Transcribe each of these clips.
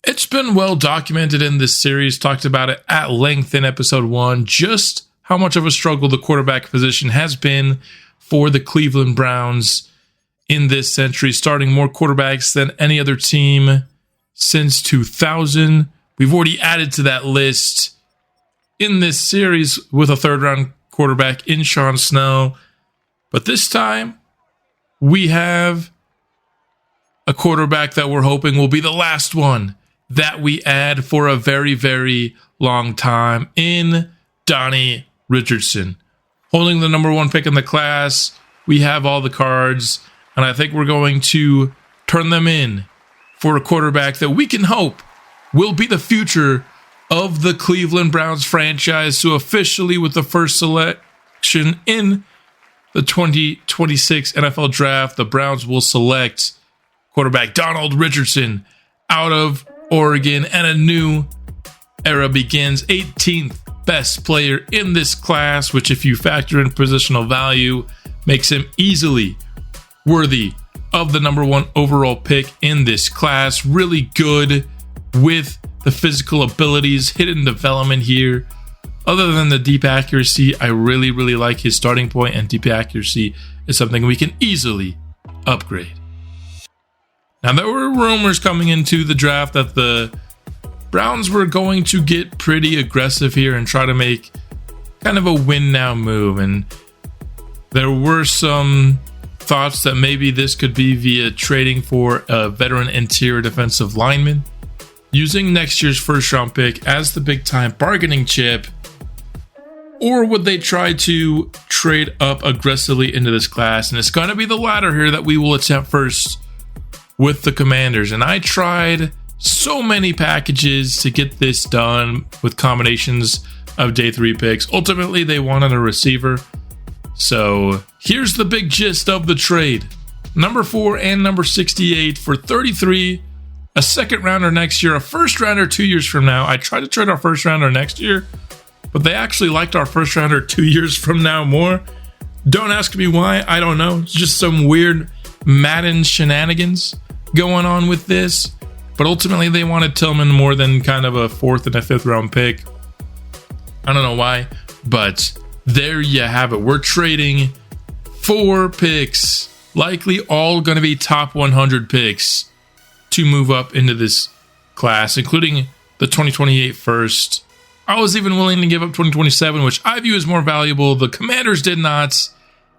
It's been well documented in this series, talked about it at length in episode 1, just how much of a struggle the quarterback position has been for the Cleveland Browns in this century, starting more quarterbacks than any other team since 2000. We've already added to that list in this series with a third-round quarterback in Sean Snell. But this time, we have a quarterback that we're hoping will be the last one that we add for a very, very long time in Donnie Richardson. Holding the number 1 pick in the class, we have all the cards, and I think we're going to turn them in for a quarterback that we can hope will be the future of the Cleveland Browns franchise. So officially, with the first selection in the 2026 NFL Draft, the Browns will select quarterback Donald Richardson out of Oregon, and a new era begins. 18th best player in this class, which, if you factor in positional value, makes him easily worthy of the number 1 overall pick in this class. Really good with the physical abilities, hidden development here. Other than the deep accuracy, I really, really like his starting point, and deep accuracy is something we can easily upgrade. Now, there were rumors coming into the draft that the Browns were going to get pretty aggressive here and try to make kind of a win-now move. And there were some thoughts that maybe this could be via trading for a veteran interior defensive lineman, using next year's first-round pick as the big-time bargaining chip. Or would they try to trade up aggressively into this class? And it's going to be the latter here that we will attempt first with the Commanders. And I tried so many packages to get this done with combinations of day 3 picks. Ultimately, they wanted a receiver. So here's the big gist of the trade. Number 4 and number 68 for 33, a second rounder next year, a first rounder 2 years from now. I tried to trade our first rounder next year, but they actually liked our first rounder 2 years from now more. Don't ask me why. I don't know. It's just some weird Madden shenanigans going on with this. But ultimately, they wanted Tillman more than kind of a 4th and a 5th round pick. I don't know why, but there you have it. We're trading 4 picks, likely all going to be top 100 picks, to move up into this class, including the 2028 first. I was even willing to give up 2027, which I view as more valuable. The Commanders did not,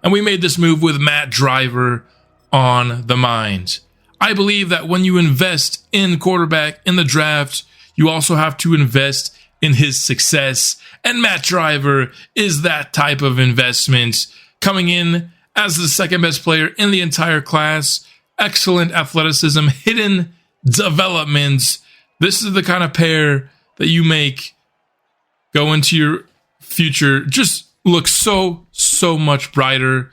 and we made this move with Matt Driver on the mind. I believe that when you invest in quarterback in the draft, you also have to invest in his success. And Matt Driver is that type of investment, coming in as the second best player in the entire class. Excellent athleticism, hidden developments. This is the kind of pair that you make go into your future just look so much brighter.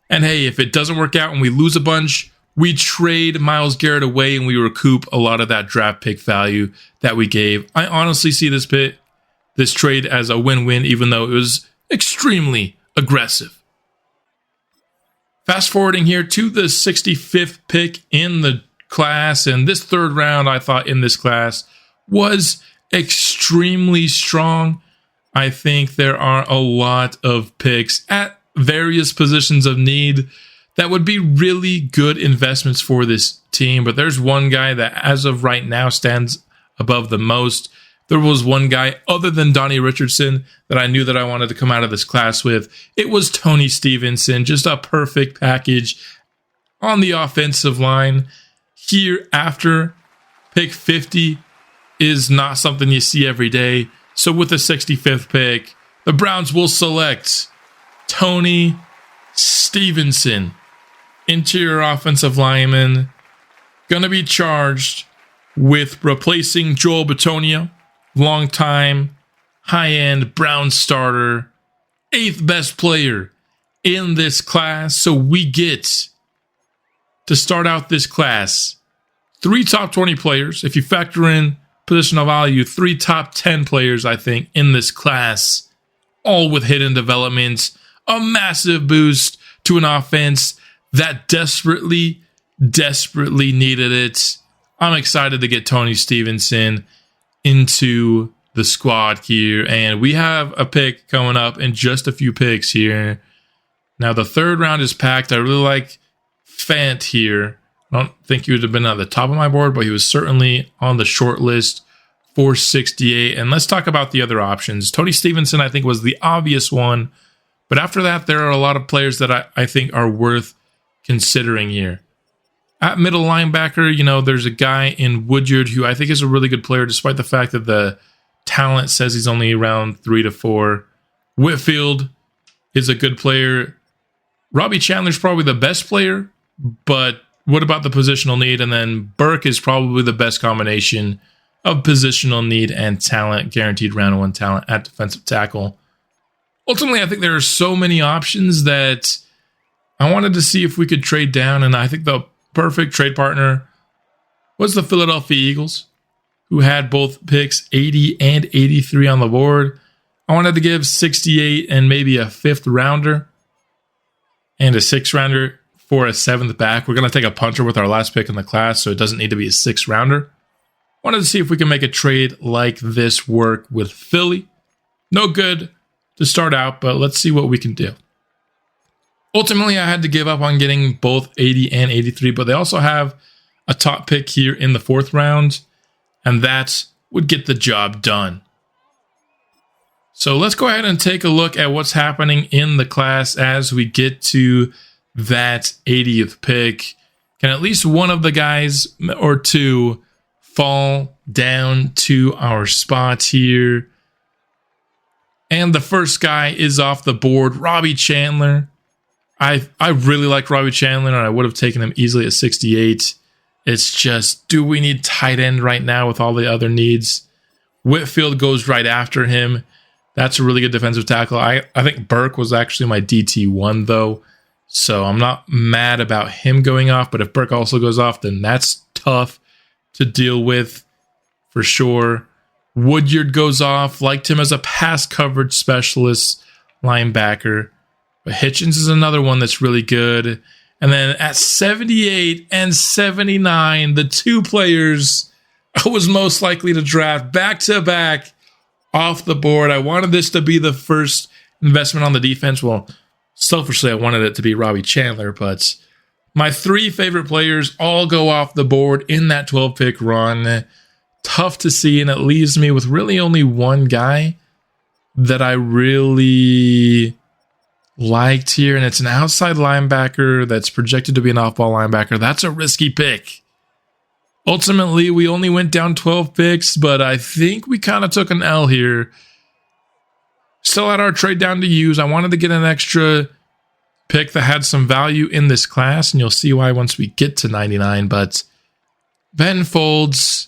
And hey, if it doesn't work out and we lose a bunch, we trade Myles Garrett away and we recoup a lot of that draft pick value that we gave. I honestly see this trade as a win-win, even though it was extremely aggressive. Fast forwarding here to the 65th pick in the class, and this third round, I thought, in this class was extremely strong. I think there are a lot of picks at various positions of need that would be really good investments for this team. But there's one guy that, as of right now, stands above the most. There was one guy other than Donnie Richardson that I knew that I wanted to come out of this class with. It was Tony Stevenson, just a perfect package on the offensive line. Here after pick 50 is not something you see every day. So with the 65th pick, the Browns will select Tony Stevenson, interior offensive lineman, going to be charged with replacing Joel Bitonio, longtime high-end Browns starter, 8th best player in this class. So we get to start out this class 3 top 20 players. If you factor in positional value, 3 top 10 players, I think, in this class, all with hidden developments, a massive boost to an offense that desperately needed it. I'm excited to get Tony Stevenson into the squad here. And we have a pick coming up in just a few picks here. Now, the third round is packed. I really like Fant here. I don't think he would have been at the top of my board, but he was certainly on the short list for 68. And let's talk about the other options. Tony Stevenson, I think, was the obvious one. But after that, there are a lot of players that I think are worth considering here. At middle linebacker, there's a guy in Woodyard who I think is a really good player, despite the fact that the talent says he's only around 3 to 4. Whitfield is a good player. Robbie Chandler's probably the best player, but what about the positional need? And then Burke is probably the best combination of positional need and talent, guaranteed round 1 talent at defensive tackle. Ultimately, I think there are so many options that I wanted to see if we could trade down, and I think the perfect trade partner was the Philadelphia Eagles, who had both picks 80 and 83 on the board. I wanted to give 68 and maybe a 5th rounder and a 6th rounder for a 7th back. We're going to take a punter with our last pick in the class, so it doesn't need to be a 6th rounder. Wanted to see if we can make a trade like this work with Philly. No good to start out, but let's see what we can do. Ultimately, I had to give up on getting both 80 and 83, but they also have a top pick here in the 4th round, and that would get the job done. So let's go ahead and take a look at what's happening in the class as we get to that 80th pick. Can at least one of the guys or two fall down to our spots here? And the first guy is off the board, Robbie Chandler. I really like Robbie Chandler, and I would have taken him easily at 68. It's just, do we need tight end right now with all the other needs? Whitfield goes right after him. That's a really good defensive tackle. I think Burke was actually my DT1, though, so I'm not mad about him going off, but if Burke also goes off, then that's tough to deal with for sure. Woodyard goes off. Liked him as a pass coverage specialist linebacker. But Hitchens is another one that's really good. And then at 78 and 79, the two players I was most likely to draft back-to-back off the board. I wanted this to be the first investment on the defense. Well, selfishly, I wanted it to be Robbie Chandler, but my 3 favorite players all go off the board in that 12-pick run. Tough to see, and it leaves me with really only one guy that I really liked here, and it's an outside linebacker that's projected to be an off-ball linebacker. That's a risky pick. Ultimately, we only went down 12 picks, but I think we kind of took an L here. Still had our trade down to use. I wanted to get an extra pick that had some value in this class, and you'll see why once we get to 99, but Ben Folds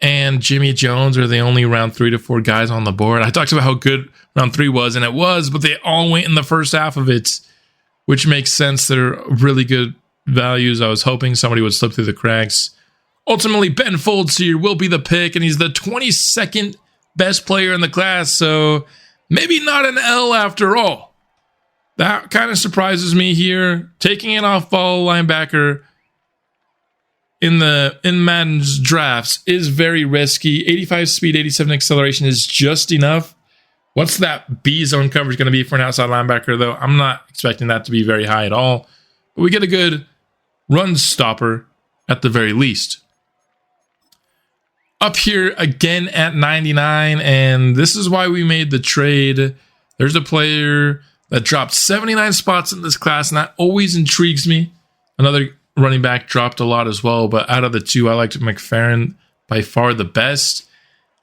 and Jimmy Jones are the only round 3 to 4 guys on the board. I talked about how good round 3 was, and it was, but they all went in the first half of it, which makes sense. They're really good values. I was hoping somebody would slip through the cracks. Ultimately, Ben Folds here will be the pick, and he's the 22nd best player in the class, so maybe not an L after all. That kind of surprises me here. Taking an off-ball linebacker in Madden's drafts is very risky. 85 speed, 87 acceleration is just enough. What's that B zone coverage going to be for an outside linebacker, though? I'm not expecting that to be very high at all. But we get a good run stopper at the very least. Up here again at 99, and this is why we made the trade. There's a player that dropped 79 spots in this class, and that always intrigues me. Another running back dropped a lot as well, but out of the two, I liked McFerrin by far the best.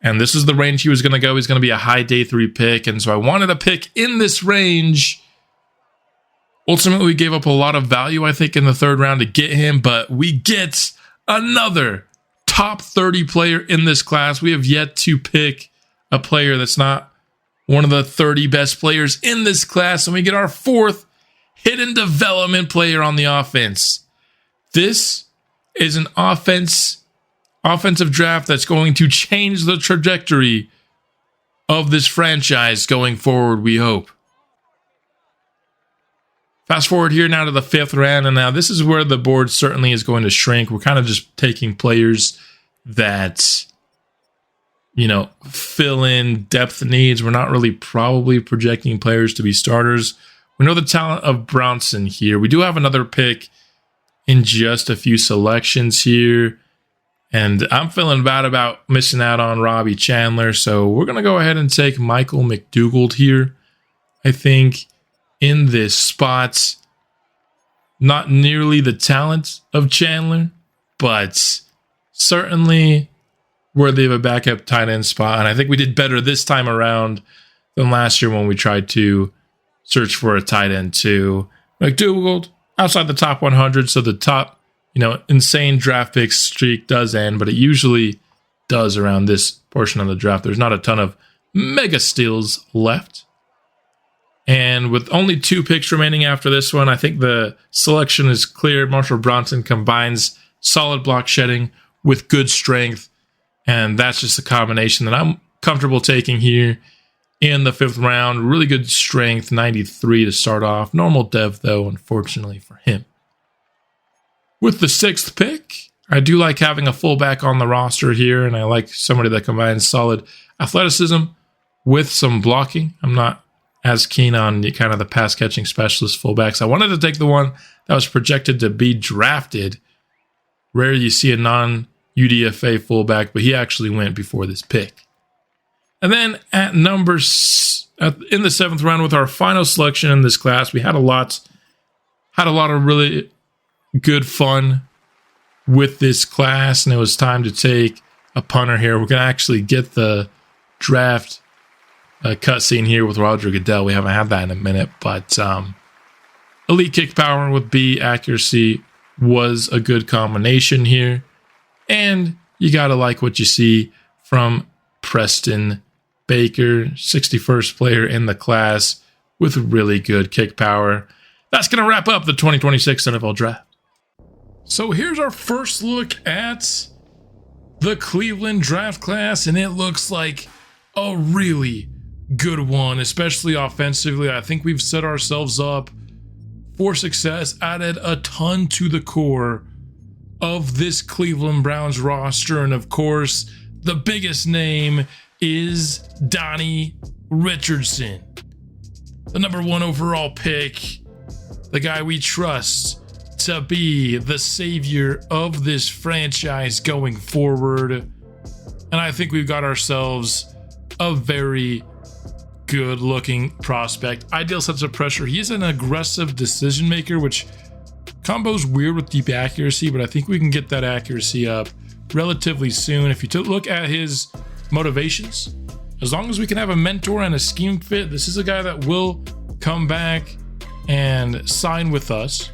And this is the range he was going to go. He's going to be a high day 3 pick, and so I wanted a pick in this range. Ultimately, we gave up a lot of value, I think, in the 3rd round to get him, but we get another top 30 player in this class. We have yet to pick a player that's not one of the 30 best players in this class, and we get our 4th hidden development player on the offense. This is an offensive draft that's going to change the trajectory of this franchise going forward, we hope. Fast forward here now to the 5th round, and now this is where the board certainly is going to shrink. We're kind of just taking players that, fill in depth needs. We're not really probably projecting players to be starters. We know the talent of Brownson here. We do have another pick in just a few selections here, and I'm feeling bad about missing out on Robbie Chandler, so we're going to go ahead and take Michael McDougald here. I think in this spot, not nearly the talent of Chandler, but certainly worthy of a backup tight end spot. And I think we did better this time around than last year when we tried to search for a tight end too. McDougald outside the top 100, so the top, insane draft pick streak does end, but it usually does around this portion of the draft. There's not a ton of mega steals left. And with only 2 picks remaining after this one, I think the selection is clear. Marshall Bronson combines solid block shedding with good strength, and that's just a combination that I'm comfortable taking here in the 5th round. Really good strength, 93 to start off. Normal dev, though, unfortunately for him. With the 6th pick, I do like having a fullback on the roster here, and I like somebody that combines solid athleticism with some blocking. I'm not as keen on kind of the pass-catching specialist fullbacks. I wanted to take the one that was projected to be drafted. Rare you see a non-UDFA fullback, but he actually went before this pick. And then at in the 7th round with our final selection in this class, we had a lot of really good fun with this class, and it was time to take a punter here. We're going to actually get the draft cutscene here with Roger Goodell. We haven't had that in a minute, but elite kick power with B accuracy was a good combination here. And you got to like what you see from Preston Baker, 61st player in the class with really good kick power. That's going to wrap up the 2026 NFL Draft. So here's our first look at the Cleveland draft class, and it looks like a really good one, especially offensively. I think we've set ourselves up for success, added a ton to the core of this Cleveland Browns roster, and of course, the biggest name is Donnie Richardson, the number 1 overall pick, the guy we trust to be the savior of this franchise going forward. And I think we've got ourselves a very good looking prospect. Ideal sense of pressure. He's an aggressive decision maker, which combos weird with deep accuracy, but I think we can get that accuracy up relatively soon. If you look at his motivations, as long as we can have a mentor and a scheme fit, this is a guy that will come back and sign with us.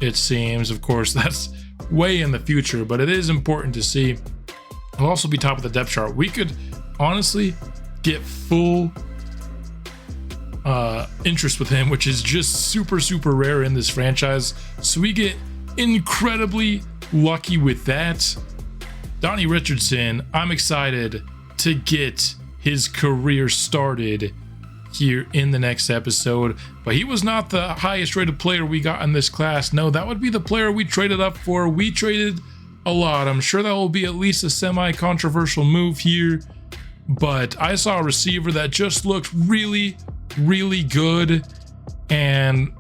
It seems, of course, that's way in the future, but it is important to see. He'll also be top of the depth chart. We could honestly get full interest with him, which is just super rare in this franchise. So we get incredibly lucky with that. Donnie Richardson, I'm excited to get his career started here in the next episode. But he was not the highest rated player we got in this class. No, that would be the player we traded up for. We traded a lot. I'm sure that will be at least a semi-controversial move here. But I saw a receiver that just looked really good and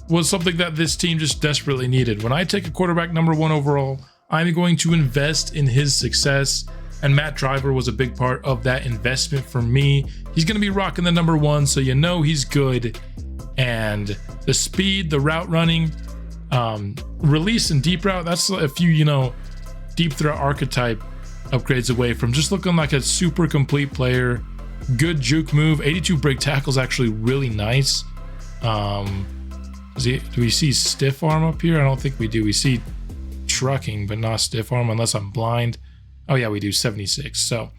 was something that this team just desperately needed. When I take a quarterback number 1 overall, I'm going to invest in his success, and Matt Driver was a big part of that investment for me. He's going to be rocking the number 1, so you know he's good. And the speed, the route running, release and deep route, that's a few, deep threat archetype upgrades away from just looking like a super complete player. Good juke move. 82 break tackles, actually really nice. Do we see stiff arm up here? I don't think we do. We see trucking, but not stiff arm unless I'm blind. Oh yeah, we do 76. So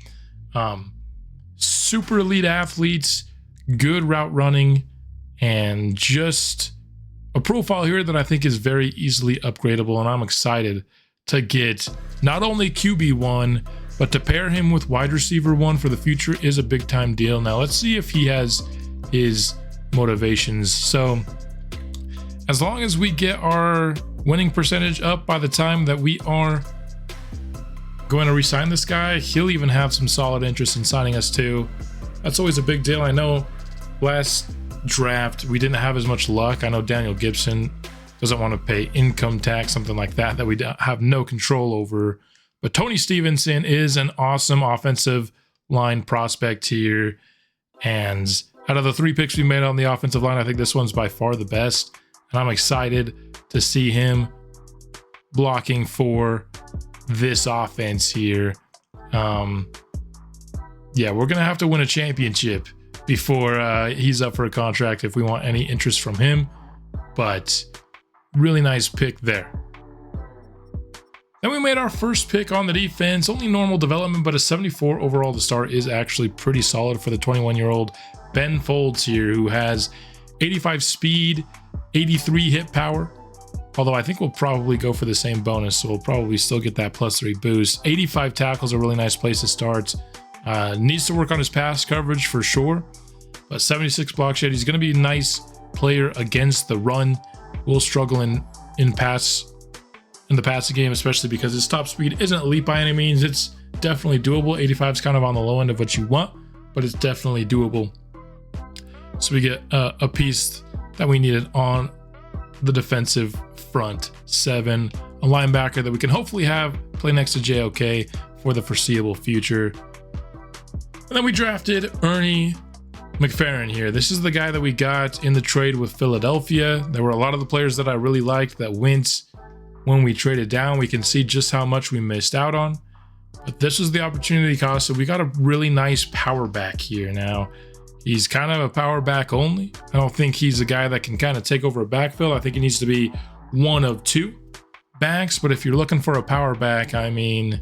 super elite athletes, good route running, and just a profile here that I think is very easily upgradable. And I'm excited to get not only QB1, but to pair him with wide receiver 1 for the future is a big time deal. Now let's see if he has his motivations. So as long as we get our winning percentage up by the time that we are going to re-sign this guy, he'll even have some solid interest in signing us too. That's always a big deal. I know last draft we didn't have as much luck. I know Daniel Gibson doesn't want to pay income tax, something like that we have no control over. But Tony Stevenson is an awesome offensive line prospect here. And out of the 3 picks we made on the offensive line, I think this one's by far the best. And I'm excited to see him blocking for this offense here. Yeah, we're going to have to win a championship before he's up for a contract if we want any interest from him. But really nice pick there. Then we made our first pick on the defense. Only normal development, but a 74 overall to start is actually pretty solid for the 21-year-old Ben Folds here, who has 85 speed, 83 hit power. Although I think we'll probably go for the same bonus, so we'll probably still get that +3 boost. 85 tackles, a really nice place to start. Needs to work on his pass coverage for sure, but 76 block shed. He's going to be a nice player against the run. Will struggle in the passing game, especially because his top speed isn't elite by any means. It's definitely doable. 85 is kind of on the low end of what you want, but it's definitely doable. So we get a piece that we needed on the defensive front 7, a linebacker that we can hopefully have play next to JOK for the foreseeable future. And then we drafted Ernie McFerrin here. This is the guy that we got in the trade with Philadelphia. There were a lot of the players that I really liked that went when we traded down. We can see just how much we missed out on, but this was the opportunity cost. So we got a really nice power back here. Now he's kind of a power back only. I don't think he's a guy that can kind of take over a backfield. I think he needs to be one of 2 backs, but if you're looking for a power back, I mean,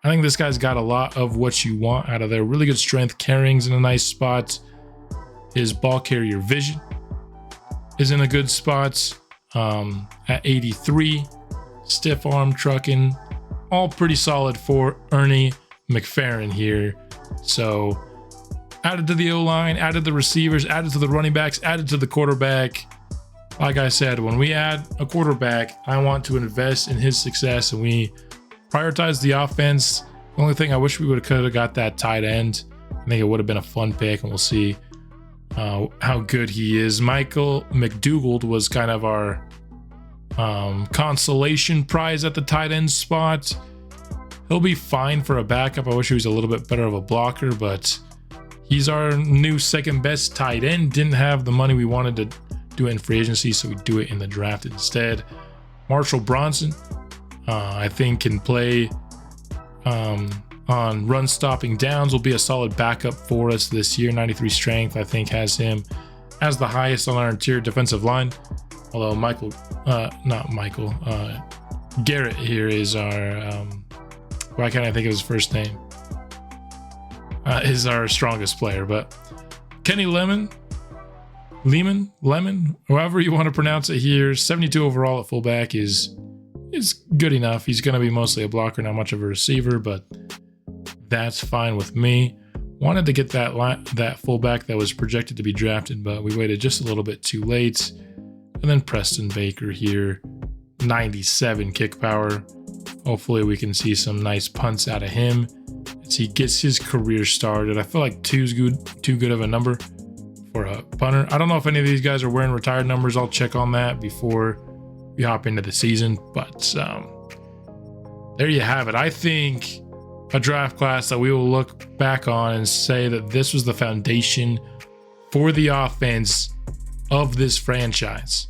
I think this guy's got a lot of what you want out of there. Really good strength, carrying's in a nice spot. His ball carrier vision is in a good spot at 83. Stiff arm trucking, all pretty solid for Ernie McFerrin here. So added to the O-line, added the receivers, added to the running backs, added to the quarterback. Like I said, when we add a quarterback, I want to invest in his success, and we prioritize the offense. The only thing I wish we could have got that tight end. I think it would have been a fun pick, and we'll see how good he is. Michael McDougald was kind of our consolation prize at the tight end spot. He'll be fine for a backup. I wish he was a little bit better of a blocker, but he's our new second best tight end. Didn't have the money we wanted to do it in free agency, so we do it in the draft instead. Marshall Bronson, I think, can play on run stopping downs, will be a solid backup for us this year. 93 strength, I think, has him as the highest on our interior defensive line. Although Garrett here is our, why can't I think of his first name? Is our strongest player, but Kenny Lemon, however you want to pronounce it here, 72 overall at fullback is good enough. He's going to be mostly a blocker, not much of a receiver, but that's fine with me. Wanted to get that fullback that was projected to be drafted, but we waited just a little bit too late. And then Preston Baker here, 97 kick power. Hopefully we can see some nice punts out of him as he gets his career started. I feel like too good of a number for a punter. I don't know if any of these guys are wearing retired numbers. I'll check on that before we hop into the season. But there you have it. I think a draft class that we will look back on and say that this was the foundation for the offense of this franchise.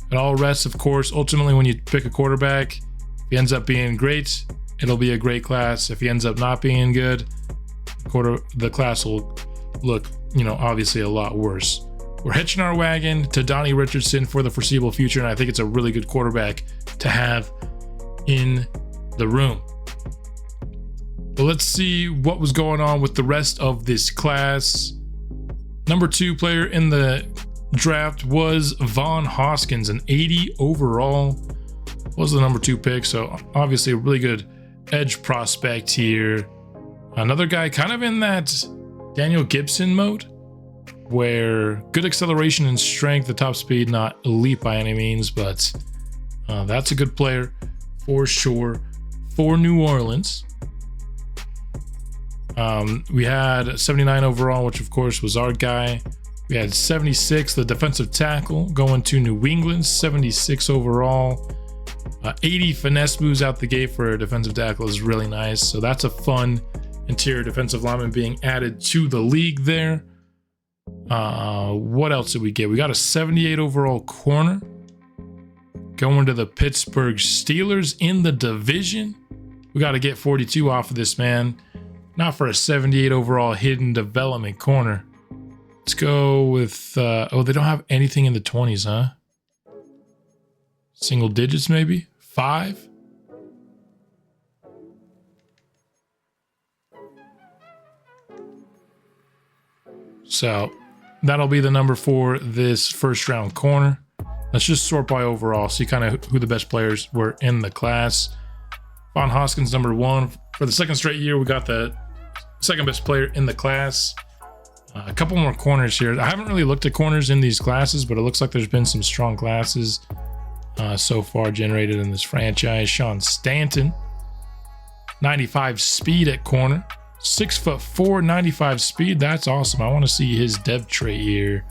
It all rests, of course, ultimately when you pick a quarterback. If he ends up being great, it'll be a great class. If he ends up not being good, the class will look, obviously a lot worse. We're hitching our wagon to Donnie Richardson for the foreseeable future, and I think it's a really good quarterback to have in the room. But let's see what was going on with the rest of this class. Number 2 player in the draft was Vaughn Hoskins, an 80 overall. Was the number 2 pick, so obviously a really good edge prospect here. Another guy kind of in that Daniel Gibson mode. where good acceleration and strength, the top speed, not elite by any means, but that's a good player for sure for New Orleans. We had 79 overall, which of course was our guy. We had 76, the defensive tackle, going to New England, 76 overall. 80 finesse moves out the gate for a defensive tackle is really nice. So that's a fun interior defensive lineman being added to the league there. What else did we get? We got a 78 overall corner going to the Pittsburgh Steelers in the division. We got to get 42 off of this man. Not for a 78 overall hidden development corner. Let's go with, oh, they don't have anything in the 20s, huh? Single digits, maybe? 5? So that'll be the number for this first round corner. Let's just sort by overall, see kind of who the best players were in the class. Von Hoskins, number 1. For the second straight year, we got the second best player in the class. A couple more corners here. I haven't really looked at corners in these classes, but it looks like there's been some strong classes so far generated in this franchise. Sean Stanton, 95 speed at corner. 6'4", 95 speed. That's awesome. I want to see his depth trait here.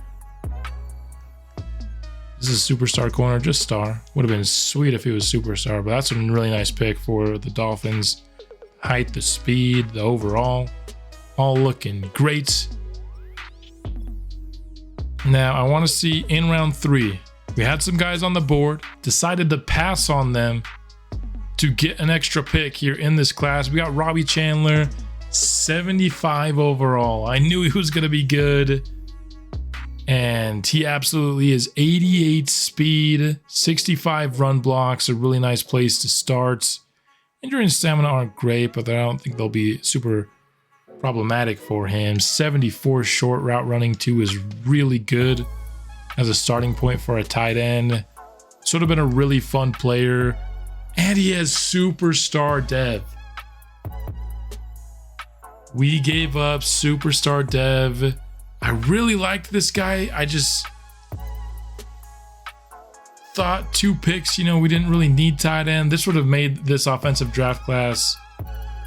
This is a superstar corner, just star. Would have been sweet if he was superstar, but that's a really nice pick for the Dolphins. Height, the speed, the overall, all looking great. Now I want to see in round 3. We had some guys on the board, decided to pass on them to get an extra pick here in this class. We got Robbie Chandler, 75 overall. I knew he was going to be good, and he absolutely is. 88 speed, 65 run blocks, a really nice place to start. Injury and stamina aren't great, but I don't think they'll be super problematic for him. 74 short route running too is really good as a starting point for a tight end. Sort of been a really fun player, and he has superstar dev. We gave up superstar dev. I really liked this guy. I just thought 2 picks, you know, we didn't really need tight end. This would have made this offensive draft class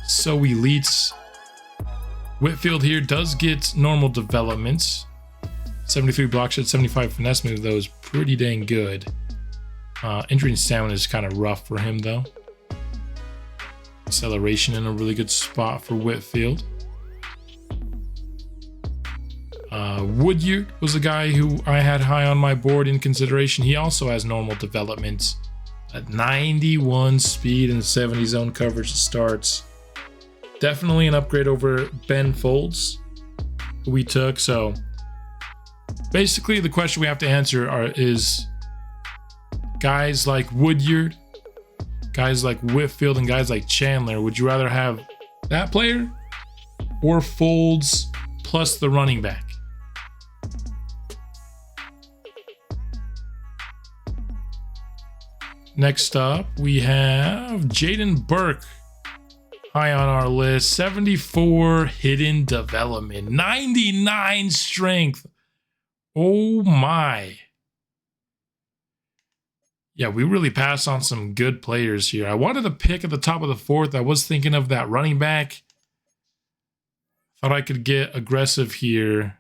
so elite. Whitfield here does get normal development. 73 block shot, 75 finesse move, though, is pretty dang good. Injury and stamina is kind of rough for him, though. Acceleration in a really good spot for Whitfield. Woodyard was a guy who I had high on my board in consideration. He also has normal development at 91 speed and 70 zone coverage starts. Definitely an upgrade over Ben Folds, who we took. So basically the question we have to answer is guys like Woodyard, guys like Whitfield, and guys like Chandler. Would you rather have that player or Folds plus the running back? Next up, we have Jaden Burke, high on our list. 74 hidden development, 99 strength. Oh my. Yeah, we really passed on some good players here. I wanted to pick at the top of the 4th. I was thinking of that running back. Thought I could get aggressive here.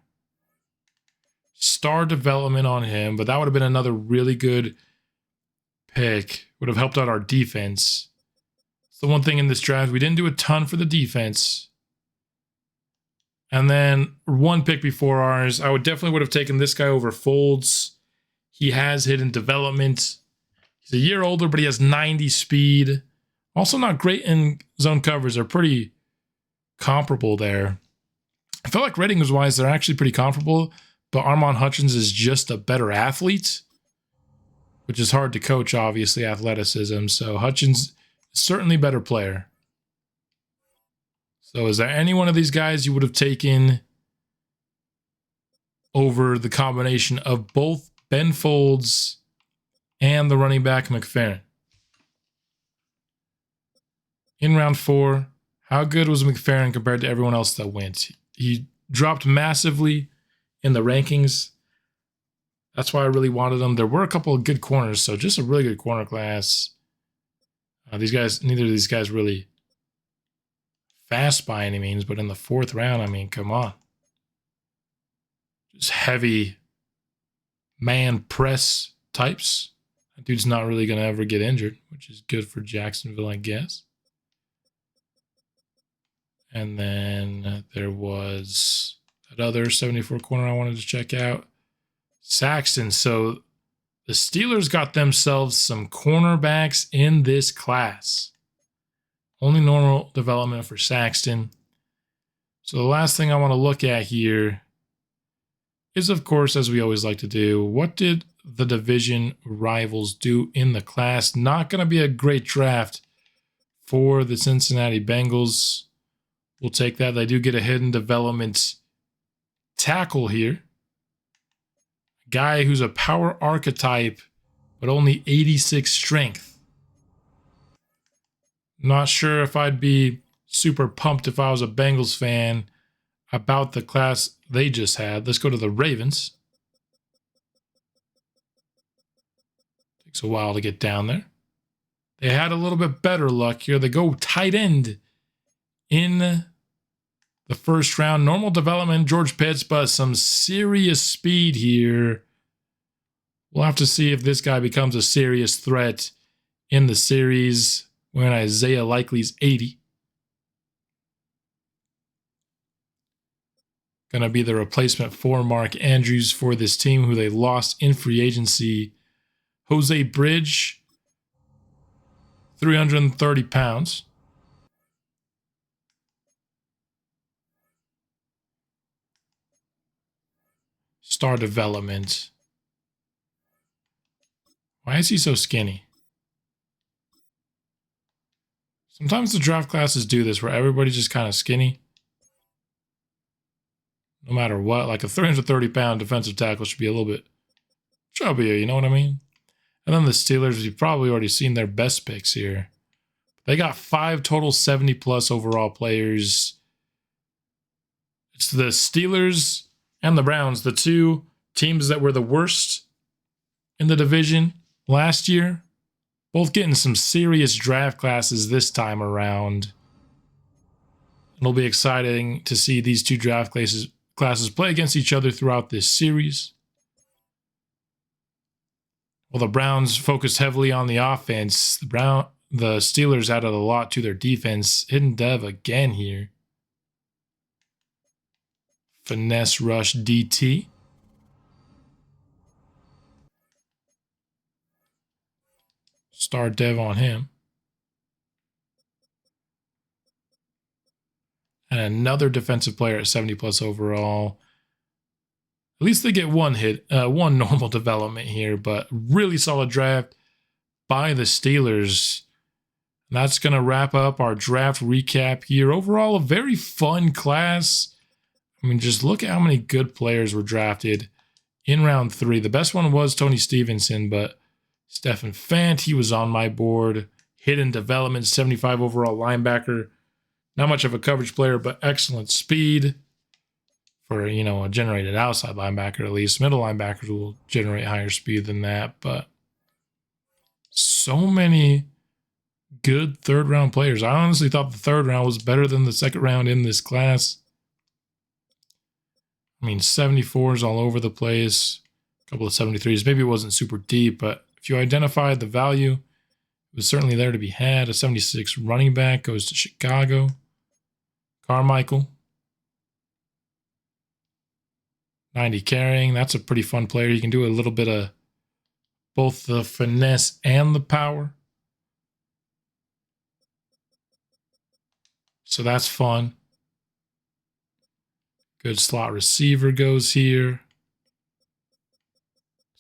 Star development on him, but that would have been another really good pick. Would have helped out our defense. It's the one thing in this draft. We didn't do a ton for the defense. And then 1 pick before ours, I would have taken this guy over Folds. He has hidden development. He's a year older, but he has 90 speed. Also not great in zone covers. They're pretty comparable there. I feel like ratings-wise, they're actually pretty comparable, but Armon Hutchins is just a better athlete, which is hard to coach, obviously, athleticism. So Hutchins is certainly a better player. So is there any one of these guys you would have taken over the combination of both Ben Folds and the running back McFerrin? In round 4, how good was McFerrin compared to everyone else that went? He dropped massively in the rankings. That's why I really wanted them. There were a couple of good corners, so just a really good corner class. These guys, neither of these guys really fast by any means, but in the 4th round, I mean, come on. Just heavy man press types. That dude's not really going to ever get injured, which is good for Jacksonville, I guess. And then there was that other 74 corner I wanted to check out. Saxton. So the Steelers got themselves some cornerbacks in this class. Only normal development for Saxton. So the last thing I want to look at here is, of course, as we always like to do, what did the division rivals do in the class? Not going to be a great draft for the Cincinnati Bengals. We'll take that. They do get a hidden development tackle here. A guy who's a power archetype, but only 86 strength. Not sure if I'd be super pumped if I was a Bengals fan about the class they just had. Let's go to the Ravens. Takes a while to get down there. They had a little bit better luck here. They go tight end in the 1st round. Normal development, George Pitts, but some serious speed here. We'll have to see if this guy becomes a serious threat in the series. Wearing Isaiah Likely's 80. Going to be the replacement for Mark Andrews for this team, who they lost in free agency. Jose Bridge, 330 pounds. Star development. Why is he so skinny? Sometimes the draft classes do this where everybody's just kind of skinny. No matter what, like a 330-pound defensive tackle should be a little bit chubbier, you know what I mean? And then the Steelers, you've probably already seen their best picks here. They got 5 total 70-plus overall players. It's the Steelers and the Browns, the 2 teams that were the worst in the division last year. Both getting some serious draft classes this time around. It'll be exciting to see these 2 draft classes play against each other throughout this series. Well, the Browns focused heavily on the offense. The Steelers added a lot to their defense. Hidden dev again here. Finesse rush DT. Star dev on him. And another defensive player at 70-plus overall. At least they get one normal development here, but really solid draft by the Steelers. And that's going to wrap up our draft recap here. Overall, a very fun class. I mean, just look at how many good players were drafted in round 3. The best one was Tony Stevenson, but Stephen Fant, he was on my board. Hidden development, 75 overall linebacker. Not much of a coverage player, but excellent speed for, a generated outside linebacker at least. Middle linebackers will generate higher speed than that, but so many good 3rd-round players. I honestly thought the 3rd round was better than the 2nd round in this class. I mean, 74s all over the place. A couple of 73s. Maybe it wasn't super deep, but if you identified the value, it was certainly there to be had. A 76 running back goes to Chicago. Carmichael. 90 carrying. That's a pretty fun player. He can do a little bit of both the finesse and the power. So that's fun. Good slot receiver goes here.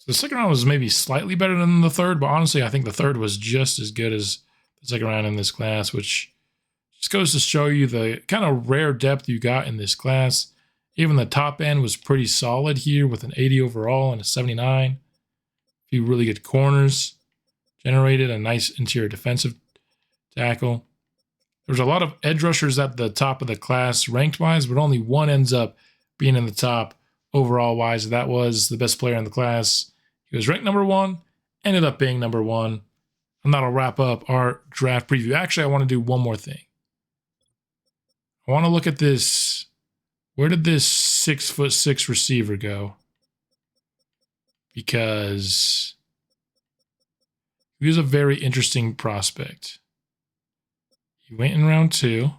The 2nd round was maybe slightly better than the 3rd, but honestly, I think the 3rd was just as good as the 2nd round in this class, which just goes to show you the kind of rare depth you got in this class. Even the top end was pretty solid here with an 80 overall and a 79. A few really good corners generated, a nice interior defensive tackle. There's a lot of edge rushers at the top of the class ranked-wise, but only one ends up being in the top overall wise. That was the best player in the class. He was ranked number 1, ended up being number 1. And that'll wrap up our draft preview. Actually, I want to do one more thing. I want to look at this. Where did this 6'6" receiver go? Because he was a very interesting prospect. He went in round 2.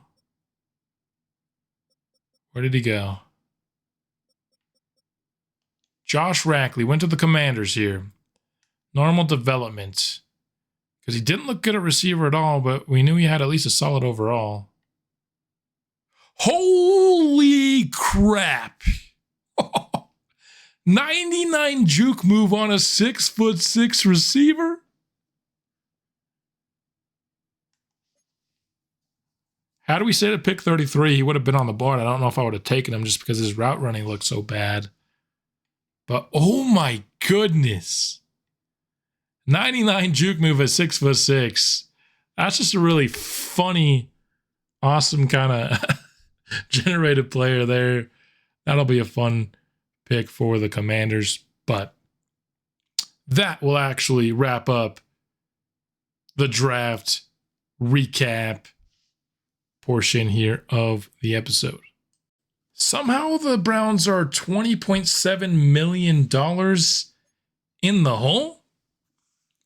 Where did he go? Josh Rackley went to the Commanders here. Normal development. Because he didn't look good at receiver at all, but we knew he had at least a solid overall. Holy crap! 99 juke move on a 6'6" receiver? How do we say to pick 33? He would have been on the board. I don't know if I would have taken him just because his route running looked so bad. But oh my goodness. 99 juke move at 6'6". That's just a really funny, awesome kind of generated player there. That'll be a fun pick for the Commanders. But that will actually wrap up the draft recap portion here of the episode. Somehow the Browns are $20.7 million in the hole.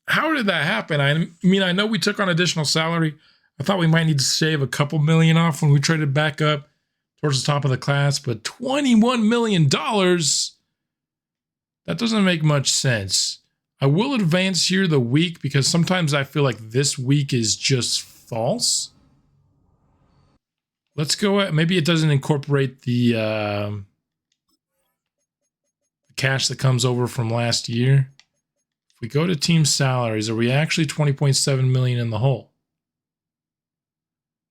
How did that happen? I mean, I know we took on additional salary. I thought we might need to shave a couple million off when we traded back up towards the top of the class, but $21 million? That doesn't make much sense. I will advance here the week because sometimes I feel like this week is just false. Let's go. Maybe it doesn't incorporate the cash that comes over from last year. If we go to team salaries, are we actually 20.7 million in the hole?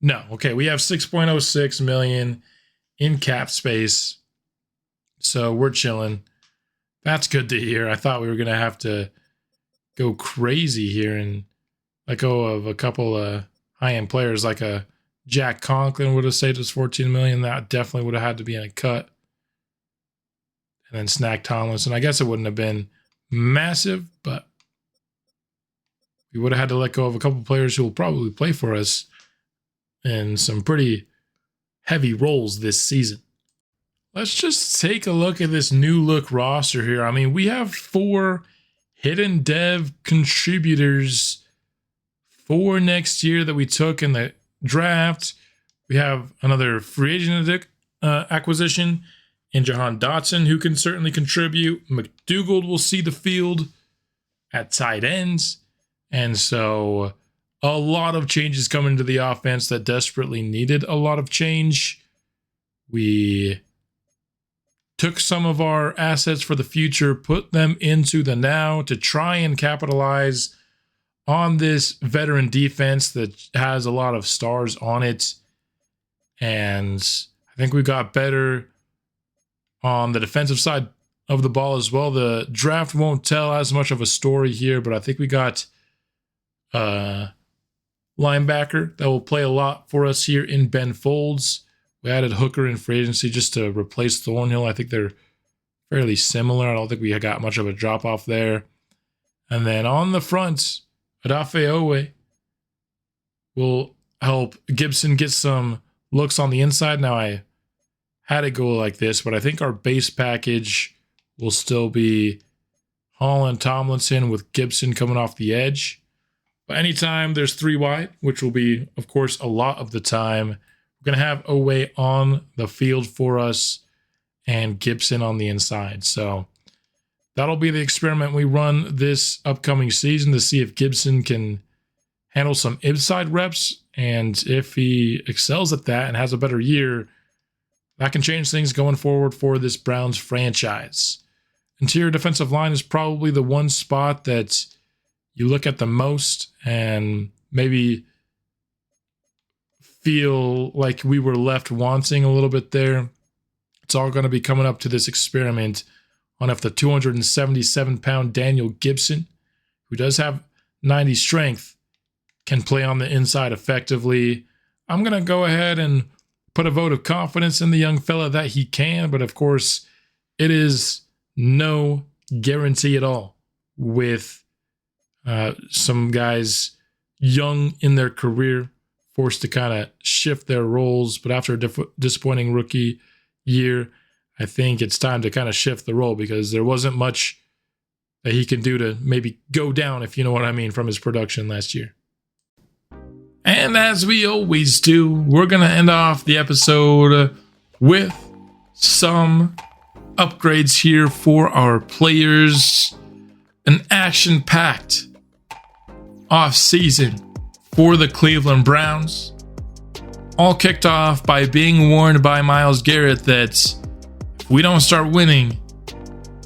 No. Okay, we have 6.06 million in cap space. So we're chilling. That's good to hear. I thought we were going to have to go crazy here and let go of a couple of high-end players like a Jack Conklin would have saved us 14 million. That definitely would have had to be in a cut. And then Snack Tomlinson. I guess it wouldn't have been massive, but we would have had to let go of a couple of players who will probably play for us in some pretty heavy roles this season. Let's just take a look at this new look roster here. I mean, we have 4 hidden dev contributors for next year that we took in the draft. We have another free agent acquisition in Jahan Dotson, who can certainly contribute. McDougald will see the field at tight ends. And so a lot of changes coming to the offense that desperately needed a lot of change. We took some of our assets for the future, put them into the now to try and capitalize on this veteran defense that has a lot of stars on it. And I think we got better on the defensive side of the ball as well. The draft won't tell as much of a story here, but I think we got a linebacker that will play a lot for us here in Ben Folds. We added Hooker in free agency just to replace Thornhill. I think they're fairly similar. I don't think we got much of a drop off there. And then on the front, Adafe Owe will help Gibson get some looks on the inside. Now, I had it go like this, but I think our base package will still be Holland Tomlinson with Gibson coming off the edge. But anytime there's 3 wide, which will be, of course, a lot of the time, we're going to have Owe on the field for us and Gibson on the inside. So that'll be the experiment we run this upcoming season to see if Gibson can handle some inside reps. And if he excels at that and has a better year, that can change things going forward for this Browns franchise. Interior defensive line is probably the one spot that you look at the most and maybe feel like we were left wanting a little bit there. It's all going to be coming up to this experiment on if the 277-pound Daniel Gibson, who does have 90 strength, can play on the inside effectively. I'm going to go ahead and put a vote of confidence in the young fella that he can, but of course, it is no guarantee at all with some guys young in their career, forced to kind of shift their roles. But after a disappointing rookie year, I think it's time to kind of shift the role, because there wasn't much that he can do to maybe go down, if you know what I mean, from his production last year. And as we always do, we're going to end off the episode with some upgrades here for our players. An action-packed off-season for the Cleveland Browns. All kicked off by being warned by Myles Garrett that if we don't start winning,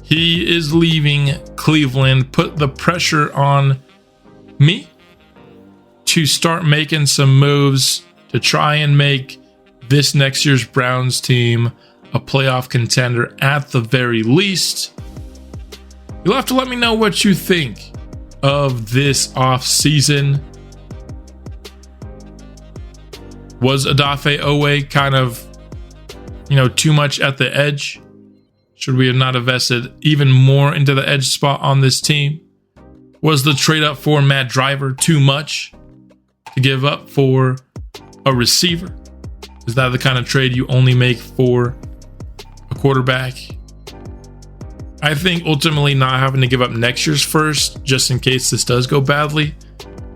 he is leaving Cleveland. Put the pressure on me to start making some moves to try and make this next year's Browns team a playoff contender at the very least. You'll have to let me know what you think of this offseason. Was Odafe Owe kind of, too much at the edge? Should we have not invested even more into the edge spot on this team? Was the trade up for Matt Driver too much to give up for a receiver? Is that the kind of trade you only make for a quarterback? I think ultimately not having to give up next year's first, just in case this does go badly,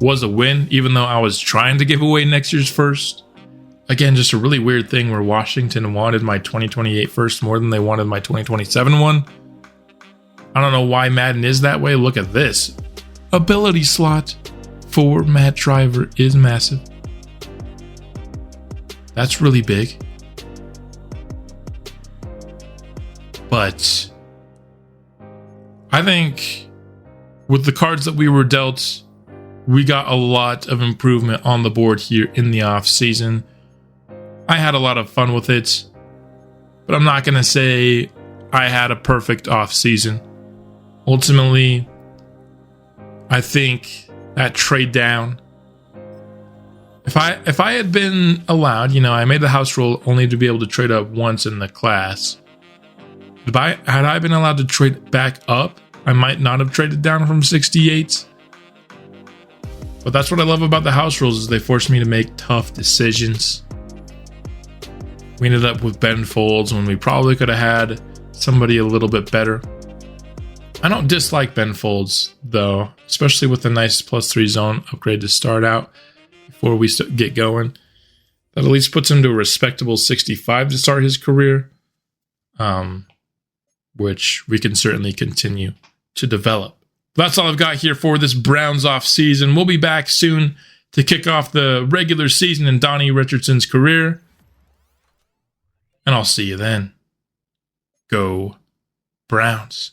was a win, even though I was trying to give away next year's first. Again, just a really weird thing where Washington wanted my 2028 first more than they wanted my 2027 one. I don't know why Madden is that way. Look at this. Ability slot for Matt Driver is massive. That's really big. But I think with the cards that we were dealt, we got a lot of improvement on the board here in the offseason. I had a lot of fun with it, but I'm not going to say I had a perfect offseason. Ultimately, I think that trade down, if I had been allowed, I made the house rule only to be able to trade up once in the class. Had I been allowed to trade back up, I might not have traded down from 68. But that's what I love about the house rules, is they force me to make tough decisions. We ended up with Ben Folds when we probably could have had somebody a little bit better. I don't dislike Ben Folds, though, especially with a nice +3 zone upgrade to start out before we get going. That at least puts him to a respectable 65 to start his career, which we can certainly continue to develop. That's all I've got here for this Browns off season. We'll be back soon to kick off the regular season in Donnie Richardson's career. And I'll see you then. Go Browns.